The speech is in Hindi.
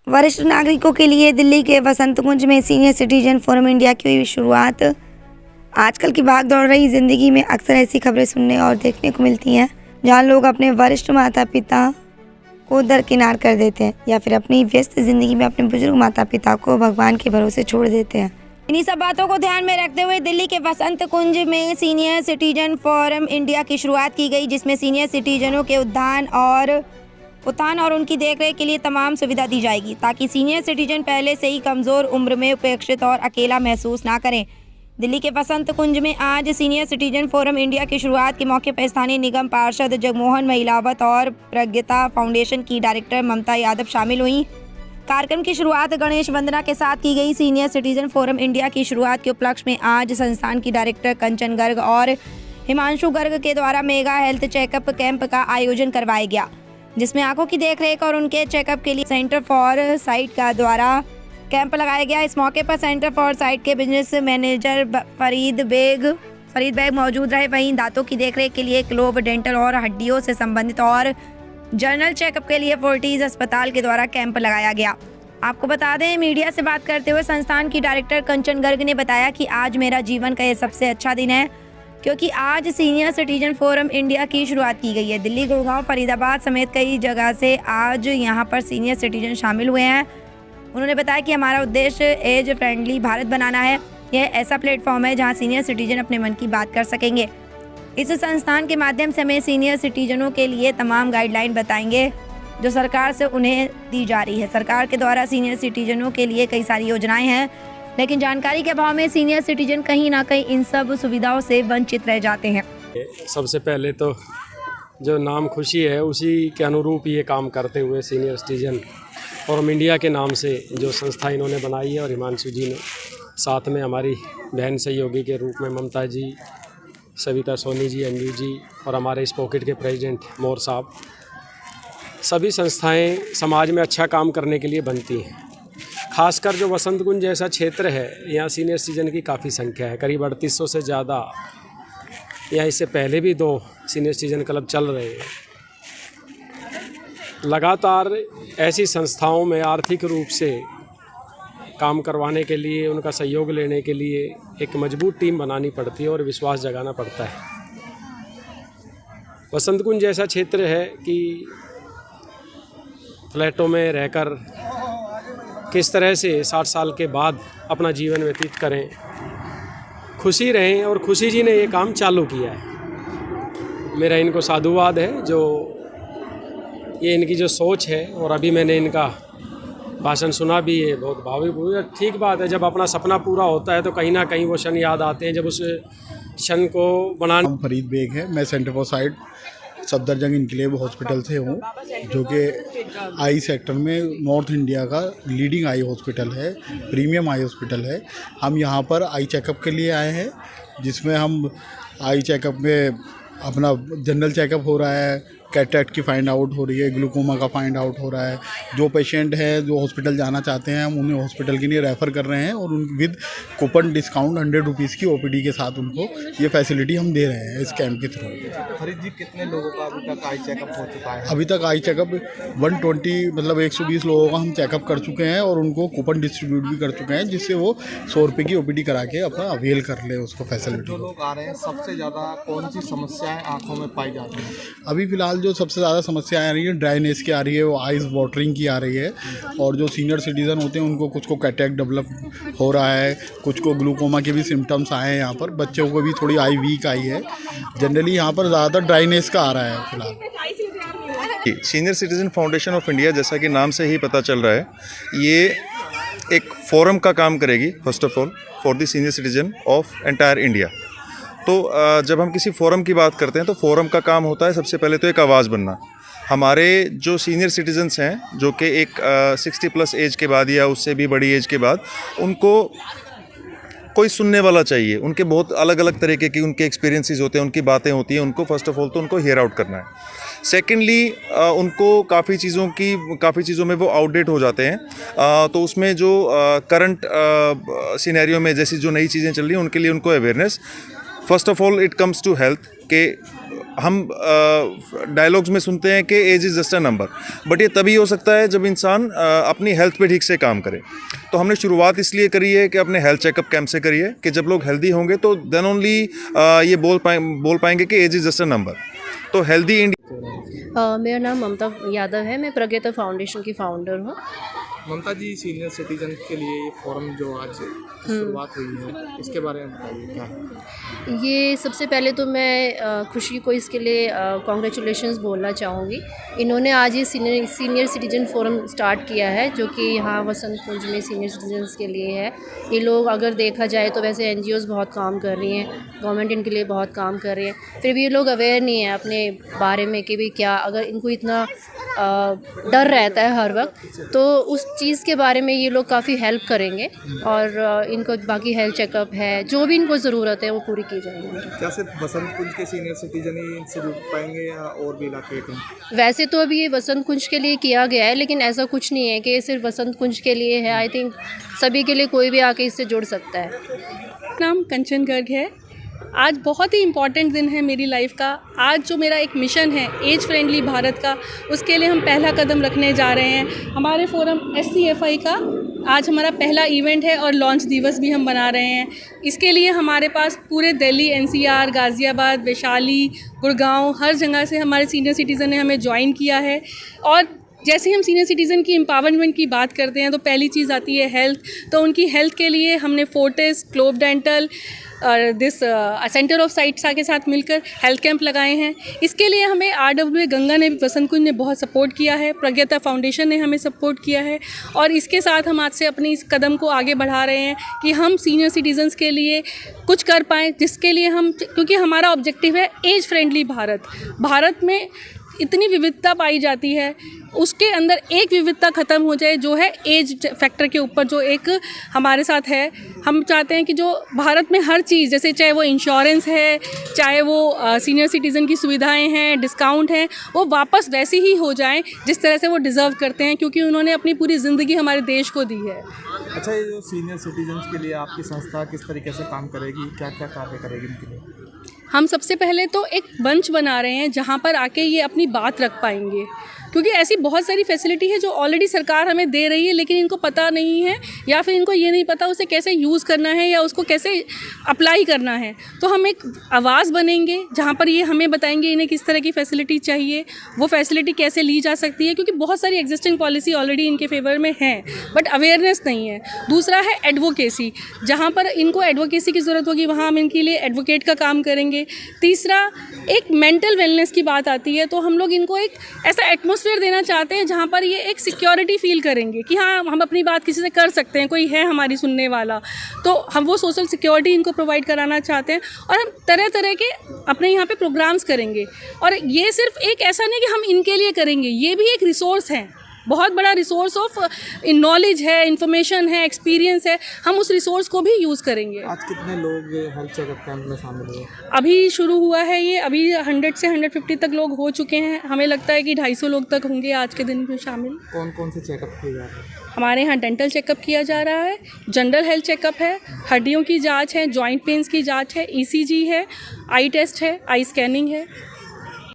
वरिष्ठ नागरिकों के लिए दिल्ली के वसंत कुंज में सीनियर सिटीजन फोरम इंडिया की हुई शुरुआत। आजकल की भाग दौड़ रही ज़िंदगी में अक्सर ऐसी खबरें सुनने और देखने को मिलती हैं जहां लोग अपने वरिष्ठ माता पिता को दरकिनार कर देते हैं या फिर अपनी व्यस्त ज़िंदगी में अपने बुजुर्ग माता पिता को भगवान के भरोसे छोड़ देते हैं। इन्हीं सब बातों को ध्यान में रखते हुए दिल्ली के वसंत कुंज में सीनियर सिटीजन फोरम इंडिया की शुरुआत की गई, जिसमें सीनियर सिटीजनों के उत्थान और उनकी देखरेख के लिए तमाम सुविधा दी जाएगी ताकि सीनियर सिटीजन पहले से ही कमज़ोर उम्र में उपेक्षित और अकेला महसूस ना करें। दिल्ली के वसंत कुंज में आज सीनियर सिटीजन फोरम इंडिया की शुरुआत के मौके पर स्थानीय निगम पार्षद जगमोहन महिलावत और प्रज्ञता फाउंडेशन की डायरेक्टर ममता यादव शामिल हुई। कार्यक्रम की शुरुआत गणेश वंदना के साथ की गई। सीनियर सिटीजन फोरम इंडिया की शुरुआत के उपलक्ष्य में आज संस्थान की डायरेक्टर कंचन गर्ग और हिमांशु गर्ग के द्वारा मेगा हेल्थ चेकअप कैंप का आयोजन करवाया गया, जिसमें आंखों की देखरेख और उनके चेकअप के लिए सेंटर फॉर साइट का द्वारा कैंप लगाया गया। इस मौके पर सेंटर फॉर साइट के बिजनेस मैनेजर फरीद बेग मौजूद रहे। वहीं दांतों की देखरेख के लिए क्लोव डेंटल और हड्डियों से संबंधित और जनरल चेकअप के लिए फोर्टिज अस्पताल के द्वारा कैंप लगाया गया। आपको बता दें, मीडिया से बात करते हुए संस्थान की डायरेक्टर कंचन गर्ग ने बताया कि आज मेरा जीवन का ये सबसे अच्छा दिन है क्योंकि आज सीनियर सिटीजन फोरम इंडिया की शुरुआत की गई है। दिल्ली, गुड़गांव, फरीदाबाद समेत कई जगह से आज यहां पर सीनियर सिटीजन शामिल हुए हैं। उन्होंने बताया कि हमारा उद्देश्य एज फ्रेंडली भारत बनाना है। यह ऐसा प्लेटफॉर्म है जहां सीनियर सिटीजन अपने मन की बात कर सकेंगे। इस संस्थान के माध्यम से हमें सीनियर सिटीजनों के लिए तमाम गाइडलाइन बताएंगे जो सरकार से उन्हें दी जा रही है। सरकार के द्वारा सीनियर सिटीजनों के लिए कई सारी योजनाएं हैं, लेकिन जानकारी के अभाव में सीनियर सिटीजन कहीं ना कहीं इन सब सुविधाओं से वंचित रह जाते हैं। सबसे पहले तो जो नाम खुशी है उसी के अनुरूप ये काम करते हुए सीनियर सिटीजन फोरम इंडिया के नाम से जो संस्था इन्होंने बनाई है और हिमांशु जी ने साथ में हमारी बहन सहयोगी के रूप में ममता जी, सविता सोनी जी, अंजू जी और हमारे इस पॉकेट के प्रेसिडेंट मोर साहब, सभी संस्थाएं समाज में अच्छा काम करने के लिए बनती हैं। खासकर जो वसंत कुंज जैसा क्षेत्र है, यहाँ सीनियर सिटीजन की काफ़ी संख्या है, करीब 3800 से ज़्यादा। यहाँ इससे पहले भी 2 सीनियर सिटीजन क्लब चल रहे हैं। लगातार ऐसी संस्थाओं में आर्थिक रूप से काम करवाने के लिए, उनका सहयोग लेने के लिए एक मजबूत टीम बनानी पड़ती है और विश्वास जगाना पड़ता है। वसंत कुंज जैसा क्षेत्र है कि फ्लैटों में रहकर किस तरह से 60 साल के बाद अपना जीवन व्यतीत करें, खुशी रहें, और खुशी जी ने ये काम चालू किया है। मेरा इनको साधुवाद है जो ये इनकी जो सोच है, और अभी मैंने इनका भाषण सुना भी है, बहुत भावुक हुई। ठीक बात है, जब अपना सपना पूरा होता है तो कहीं ना कहीं वो क्षण याद आते हैं। जब उस क्षण को बनाना। फरीद बेग है, मैं centre for site Safdarjung enclave hospital से हूँ, जो कि आई सेक्टर में नॉर्थ इंडिया का लीडिंग आई हॉस्पिटल है, प्रीमियम आई हॉस्पिटल है। हम यहाँ पर आई चेकअप के लिए आए हैं, जिसमें हम आई चेकअप में अपना जनरल चेकअप हो रहा है, कैटरेक्ट की फाइंड आउट हो रही है, ग्लूकोमा का फाइंड आउट हो रहा है। जो पेशेंट हैं जो हॉस्पिटल जाना चाहते हैं, हम उन्हें हॉस्पिटल के लिए रेफ़र कर रहे हैं और उन विद कूपन डिस्काउंट 100 रुपीज़ की ओपीडी के साथ उनको ये फैसिलिटी हम दे रहे हैं इस कैंप के थ्रू। फरीद जी, कितने लोगों का अभी तक आई चेकअप हो चुका है? अभी तक आई चेकअप 120 मतलब 120 लोगों का हम चेकअप कर चुके हैं और उनको कूपन डिस्ट्रीब्यूट भी कर चुके हैं, जिससे वो 100 रुपये की ओपीडी करा के अपना अवेल कर ले उसको फैसिलिटी। जो लोग आ रहे हैं, सबसे ज़्यादा कौन सी समस्याएं आँखों में पाई जाती हैं? अभी फ़िलहाल जो सबसे ज़्यादा समस्याएं आ रही है, ड्राइनेस की आ रही है, वो आइज़ वाटरिंग की आ रही है। और जो सीनियर सिटीज़न होते हैं उनको कुछ को कैटरेक्ट डेवलप हो रहा है, कुछ को ग्लूकोमा के भी सिम्टम्स आए हैं। यहाँ पर बच्चों को भी थोड़ी आई वीक आई है। जनरली यहाँ पर ज़्यादातर ड्राइनेस का आ रहा है फिलहाल। Senior citizen foundation of India, जैसा कि नाम से ही पता चल रहा है, ये एक फोरम का काम करेगी first of all for the senior citizen of entire India. तो जब हम किसी फोरम की बात करते हैं तो फोरम का काम होता है सबसे पहले तो एक आवाज़ बनना। हमारे जो सीनियर सिटीजन्स हैं, जो कि एक 60 प्लस एज के बाद या उससे भी बड़ी एज के बाद, उनको कोई सुनने वाला चाहिए। उनके बहुत अलग अलग तरीके की उनके एक्सपीरियंसेस होते हैं, उनकी बातें होती हैं। उनको फर्स्ट ऑफ ऑल तो उनको हियर आउट करना है। सेकेंडली उनको काफ़ी चीज़ों में वो आउटडेट हो जाते हैं। तो उसमें जो करंट सिनेरियो में जैसी जो नई चीज़ें चल रही हैं उनके लिए उनको awareness. First of all it comes to health के हम डायलॉग्स में सुनते हैं कि age is just a number, but ये तभी हो सकता है जब इंसान अपनी हेल्थ पे ठीक से काम करे। तो हमने शुरुआत इसलिए करी है कि अपने हेल्थ चेकअप कैंप से करिए कि जब लोग हेल्दी होंगे तो देन ओनली ये बोल पाएंगे कि age is just a number. तो हेल्दी इंडिया। मेरा नाम ममता यादव है, मैं प्रज्ञता फाउंडेशन की फाउंडर हूँ। ममता जी, सीनियर सिटीजन के लिए ये फोरम जो आज शुरुआत हुई है, इसके बारे में बताइए क्या है? ये सबसे पहले तो मैं खुशी को इसके लिए कॉन्ग्रेचुलेशंस बोलना चाहूँगी। इन्होंने आज ये सीनियर सिटीजन फोरम स्टार्ट किया है, जो कि यहाँ वसंत कुंज में सीनियर सिटीजन्स के लिए है। ये लोग अगर देखा जाए तो वैसे NGOs बहुत काम कर रही हैं, गवर्नमेंट इनके लिए बहुत काम कर रही है, फिर भी ये लोग अवेयर नहीं है अपने बारे में कि भी क्या, अगर इनको इतना डर रहता है हर वक्त, तो उस चीज़ के बारे में ये लोग काफ़ी हेल्प करेंगे और इनको बाकी हेल्थ चेकअप है, जो भी इनको ज़रूरत है वो पूरी की जाएगी। क्या सिर्फ वसंत कुंज के सीनियर सिटीजन ही इनसे जुड़ पाएंगे या और भी इलाके के? वैसे तो अभी ये वसंत कुंज के लिए किया गया है, लेकिन ऐसा कुछ नहीं है कि ये सिर्फ वसंत कुंज के लिए है। आई थिंक सभी के लिए कोई भी आके इससे जुड़ सकता है। नाम कंचन गर्ग है। आज बहुत ही इम्पॉर्टेंट दिन है मेरी लाइफ का। आज जो मेरा एक मिशन है एज फ्रेंडली भारत का, उसके लिए हम पहला कदम रखने जा रहे हैं। हमारे फोरम SCFI का आज हमारा पहला इवेंट है और लॉन्च दिवस भी हम बना रहे हैं। इसके लिए हमारे पास पूरे दिल्ली, NCR, गाज़ियाबाद, वैशाली, गुड़गांव, हर जगह से हमारे सीनियर सिटीज़न ने हमें ज्वाइन किया है। और जैसे हम सीनियर सिटीज़न की एम्पावरमेंट की बात करते हैं तो पहली चीज़ आती है हेल्थ। तो उनकी हेल्थ के लिए हमने फोर्टिस, ग्लोब डेंटल और सेंटर ऑफ साइट्स के साथ मिलकर हेल्थ कैंप लगाए हैं। इसके लिए हमें RWA गंगा ने, वसंत कुंज ने बहुत सपोर्ट किया है, प्रज्ञता फाउंडेशन ने हमें सपोर्ट किया है और इसके साथ हम आज से अपने इस कदम को आगे बढ़ा रहे हैं कि हम सीनियर सिटीजन्स के लिए कुछ कर पाएँ, जिसके लिए हम, क्योंकि हमारा ऑब्जेक्टिव है एज फ्रेंडली भारत। भारत में इतनी विविधता पाई जाती है, उसके अंदर एक विविधता ख़त्म हो जाए जो है एज फैक्टर के ऊपर, जो एक हमारे साथ है। हम चाहते हैं कि जो भारत में हर चीज़, जैसे चाहे वो इंश्योरेंस है, चाहे वो सीनियर सिटीज़न की सुविधाएं हैं, डिस्काउंट हैं, वो वापस वैसी ही हो जाएं जिस तरह से वो डिज़र्व करते हैं, क्योंकि उन्होंने अपनी पूरी ज़िंदगी हमारे देश को दी है। अच्छा, ये जो सीनियर सिटीजन के लिए आपकी संस्था किस तरीके से काम करेगी, क्या क्या कार्य करेगी इनके लिए? हम सबसे पहले तो एक मंच बना रहे हैं जहाँ पर आके ये अपनी बात रख पाएंगे, क्योंकि ऐसी बहुत सारी फैसिलिटी है जो ऑलरेडी सरकार हमें दे रही है, लेकिन इनको पता नहीं है या फिर इनको ये नहीं पता उसे कैसे यूज़ करना है या उसको कैसे अप्लाई करना है। तो हम एक आवाज़ बनेंगे जहाँ पर ये हमें बताएंगे इन्हें किस तरह की फ़ैसिलिटी चाहिए, वो फैसिलिटी कैसे ली जा सकती है, क्योंकि बहुत सारी एग्जिस्टिंग पॉलिसी ऑलरेडी इनके फेवर में है बट अवेयरनेस नहीं है। दूसरा है एडवोकेसी, जहाँ पर इनको एडवोकेसी की ज़रूरत होगी वहाँ हम इनके लिए एडवोकेट का काम करेंगे। तीसरा, एक मेंटल वेलनेस की बात आती है तो हम लोग इनको एक ऐसा एटमॉस्फेयर देना चाहते हैं जहाँ पर ये एक सिक्योरिटी फील करेंगे कि हाँ, हम अपनी बात किसी से कर सकते हैं, कोई है हमारी सुनने वाला। तो हम वो सोशल सिक्योरिटी इनको प्रोवाइड कराना चाहते हैं और हम तरह तरह के अपने यहाँ पे प्रोग्राम्स करेंगे। और ये सिर्फ एक ऐसा नहीं कि हम इनके लिए करेंगे, ये भी एक रिसोर्स है, बहुत बड़ा रिसोर्स ऑफ नॉलेज है, इंफॉर्मेशन है, एक्सपीरियंस है, हम उस रिसोर्स को भी यूज़ करेंगे। आज कितने लोग हेल्थ चेकअप कैंप में शामिल हुए? अभी शुरू हुआ है ये, अभी 100 से 150 तक लोग हो चुके हैं। हमें लगता है कि 250 लोग तक होंगे आज के दिन में शामिल। कौन कौन से चेकअप किए जा रहे हैं? हमारे यहाँ डेंटल चेकअप किया जा रहा है, जनरल हेल्थ चेकअप है, हड्डियों की जांच है, जॉइंट पेन्स की जांच है, ECG है, आई टेस्ट है, आई स्कैनिंग है।